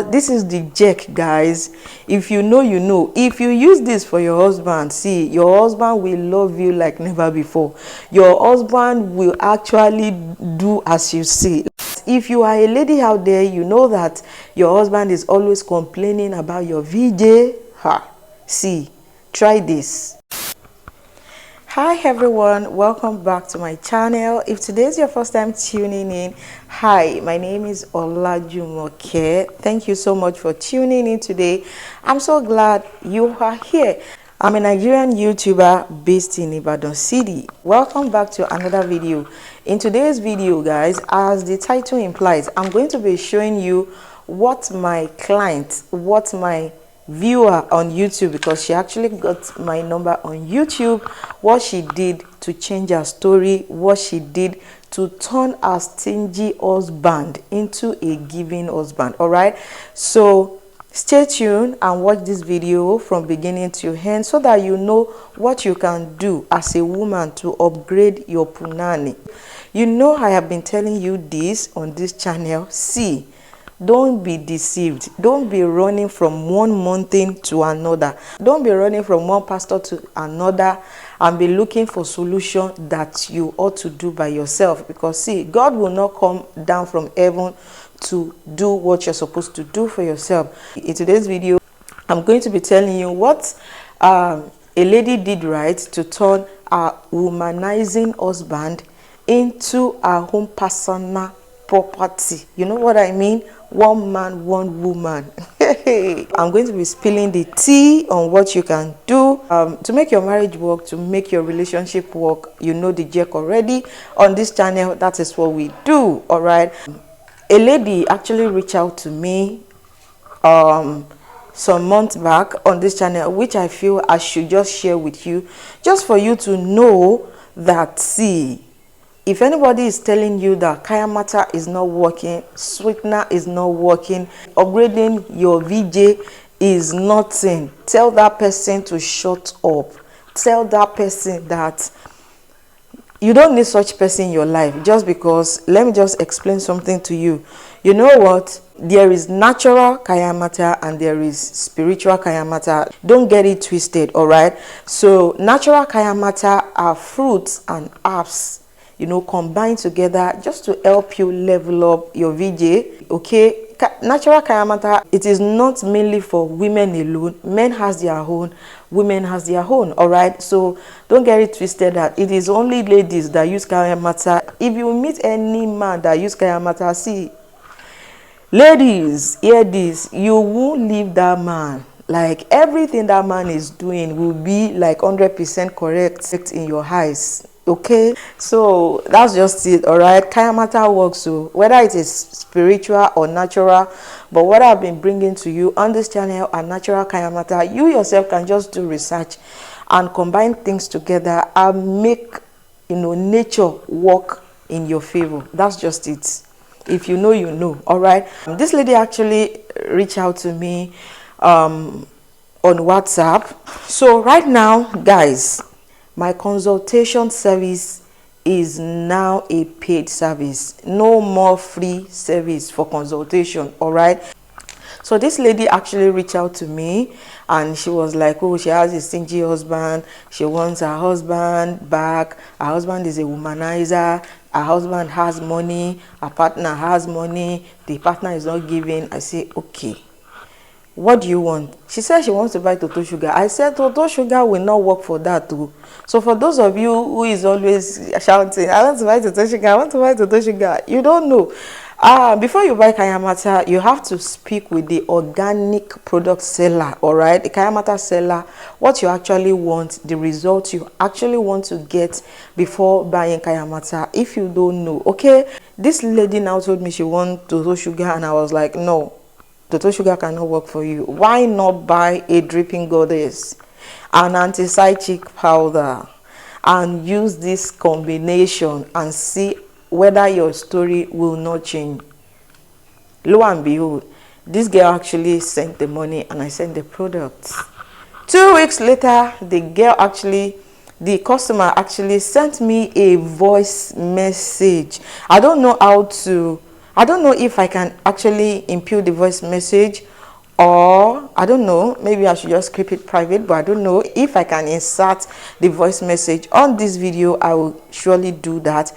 This is the jerk, guys. If you know, you know. If you use this for your husband, see, your husband will love you like never before. Your husband will actually do as you say. If you are a lady out there, you know that your husband is always complaining about your VJ. See, try this. Hi everyone, welcome back to my channel. If today is your first time tuning in, hi, my name is Olajumoke. Thank you so much for tuning in today. I'm so glad you are here. I'm a Nigerian YouTuber based in Ibadan City. Welcome back to another video. In today's video, guys, as the title implies, I'm going to be showing you what my client, what my viewer on YouTube, because she actually got my number on YouTube, what she did to change her story, what she did to turn her stingy husband into a giving husband. All right, so stay tuned and watch this video from beginning to end so that you know what you can do as a woman to upgrade your punani. You know, I have been telling you this on this channel. See, don't be deceived. Don't be running from one mountain to another. Don't be running from one pastor to another and be looking for solution that you ought to do by yourself. Because see, God will not come down from heaven to do what you're supposed to do for yourself. In today's video, I'm going to be telling you what a lady did right to turn a womanizing husband into her own personal property. You know what I mean? One man, one woman. I'm going to be spilling the tea on what you can do to make your marriage work, to make your relationship work. You know the jerk already. On this channel, that is what we do. All right. A lady actually reached out to me some months back on this channel, which I feel I should just share with you, just for you to know that, see, if anybody is telling you that Kayanmata is not working, Sweetener is not working, upgrading your VJ is nothing, tell that person to shut up. Tell that person that you don't need such person in your life. Just because, let me just explain something to you. You know what? There is natural Kayanmata and there is spiritual Kayanmata. Don't get it twisted, all right? So natural Kayanmata are fruits and herbs, you know, combined together just to help you level up your VJ. Okay, natural Kayanmata, it is not mainly for women alone. Men has their own, women has their own. All right, so don't get it twisted that it is only ladies that use Kayanmata. If you meet any man that use Kayanmata, see, ladies, hear this, you won't leave that man. Like, everything that man is doing will be like 100% correct in your eyes. Okay, so that's just it. All right, Kayanmata works, so whether it is spiritual or natural, but what I've been bringing to you on this channel are natural Kayanmata. You yourself can just do research and combine things together and make, you know, nature work in your favor. That's just it. If you know, you know. All right, this lady actually reached out to me on WhatsApp. So right now, guys, my consultation service is now a paid service. No more free service for consultation. All right, so this lady actually reached out to me and she was like, oh, she has a stingy husband, she wants her husband back, her husband is a womanizer, her husband has money, her partner has money, the partner is not giving. I say, okay, what do you want? She said she wants to buy Toto Sugar. I said Toto Sugar will not work for that too. So for those of you who is always shouting, I want to buy Toto Sugar, I want to buy Toto Sugar, you don't know. Before you buy Kayanmata, you have to speak with the organic product seller. All right, the Kayanmata seller, what you actually want, the results you actually want to get before buying Kayanmata. If you don't know, okay, this lady now told me she wants Toto Sugar and I was like, no, Toto Sugar cannot work for you. Why not buy a dripping goddess, an anti-psychic powder, and use this combination and see whether your story will not change? Lo and behold, this girl actually sent the money and I sent the products. 2 weeks later, the customer actually sent me a voice message. I don't know how I don't know if I can actually impute the voice message, or I don't know, maybe I should just keep it private, but I don't know if I can insert the voice message on this video. I will surely do that.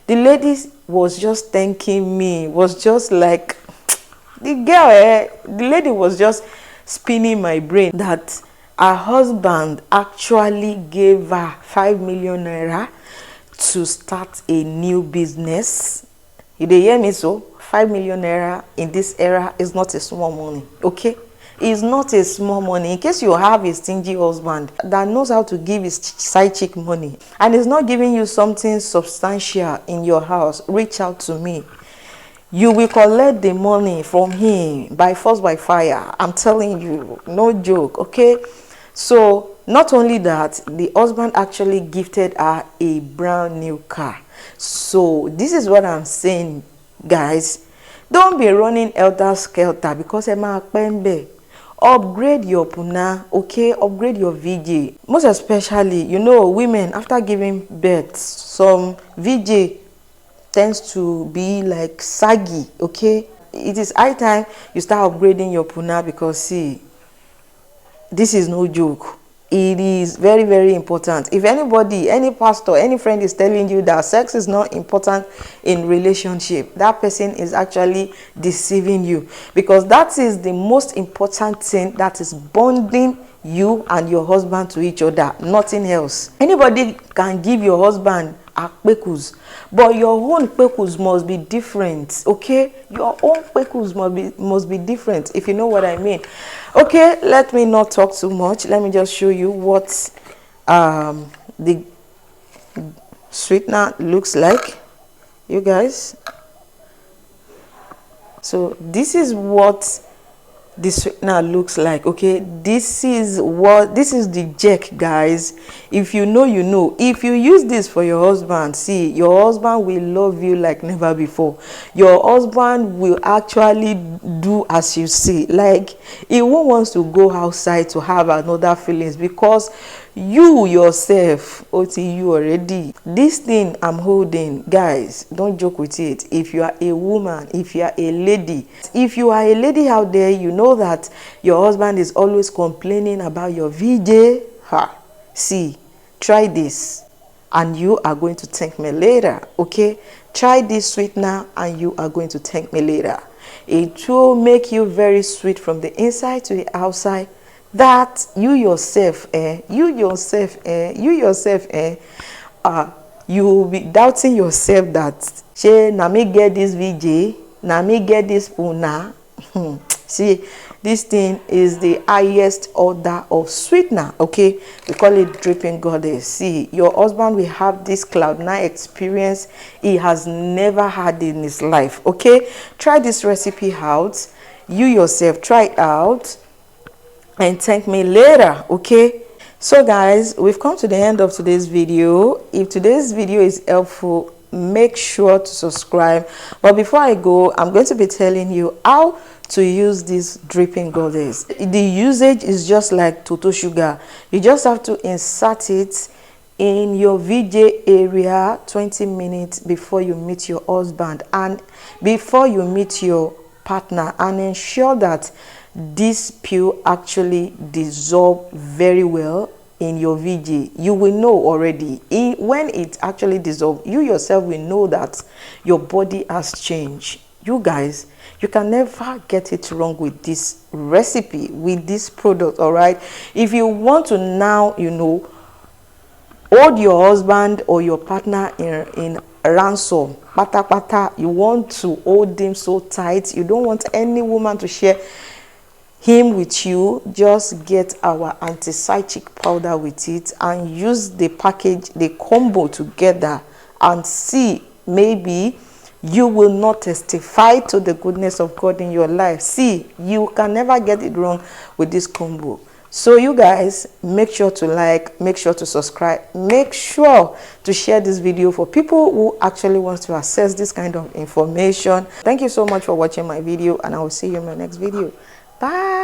The lady was just thanking me, was just like, the girl, the lady was just spinning my brain that her husband actually gave her 5 million naira to start a new business. You dey hear me? So 5 million naira in this era is not a small money, okay? It's not a small money. In case you have a stingy husband that knows how to give his side chick money and is not giving you something substantial in your house, reach out to me. You will collect the money from him by force, by fire. I'm telling you, no joke, okay? So not only that, the husband actually gifted her a brand new car. So this is what I'm saying, guys. Don't be running helter-skelter because Emma Pembe. Upgrade your puna, okay? Upgrade your VJ. Most especially, you know, women after giving birth, some VJ tends to be like saggy, okay? It is high time you start upgrading your puna, because see, this is no joke. It is very, very important. If anybody, any pastor, any friend is telling you that sex is not important in relationship, that person is actually deceiving you, because that is the most important thing that is bonding you and your husband to each other, nothing else. Anybody can give your husband a kpekus, but your own kpekus must be different, okay? Your own kpekus must be different, if you know what I mean. Okay, let me not talk too much. Let me just show you what the sweetener looks like, you guys. So this is what the sweetener looks like, okay? This is the jack, guys. If you know, you know. If you use this for your husband, see, your husband will love you like never before. Your husband will actually do as you say. Like, he won't want to go outside to have another feelings, because you yourself, you already. This thing I'm holding, guys, don't joke with it. If you are a woman, if you are a lady, if you are a lady out there, you know that your husband is always complaining about your VJ. See, try this and you are going to thank me later, okay? Try this sweetener and you are going to thank me later. It will make you very sweet from the inside to the outside, that you yourself, you will be doubting yourself that, she na me get this VJ, na me get this puna. See, this thing is the highest order of sweetener, okay? We call it dripping goddess. See, your husband will have this cloud9 experience he has never had in his life, okay? Try this recipe out. You yourself try it out and thank me later, okay? So guys, we've come to the end of today's video. If today's video is helpful, make sure to subscribe. But before I go, I'm going to be telling you how to use this dripping goddess. The usage is just like Toto sugar. You just have to insert it in your VJ area 20 minutes before you meet your husband and before you meet your partner, and ensure that this pill actually dissolve very well in your VJ. You will know already when it actually dissolves. You yourself will know that your body has changed. You guys, you can never get it wrong with this recipe, with this product. All right, if you want to now, you know, hold your husband or your partner in ransom, pata, you want to hold him so tight, you don't want any woman to share him with you, just get our anti-psychic powder with it and use the package, the combo together, and see, maybe you will not testify to the goodness of God in your life. See, you can never get it wrong with this combo. So you guys, make sure to like, make sure to subscribe, make sure to share this video for people who actually want to access this kind of information. Thank you so much for watching my video, and I will see you in my next video. Bye.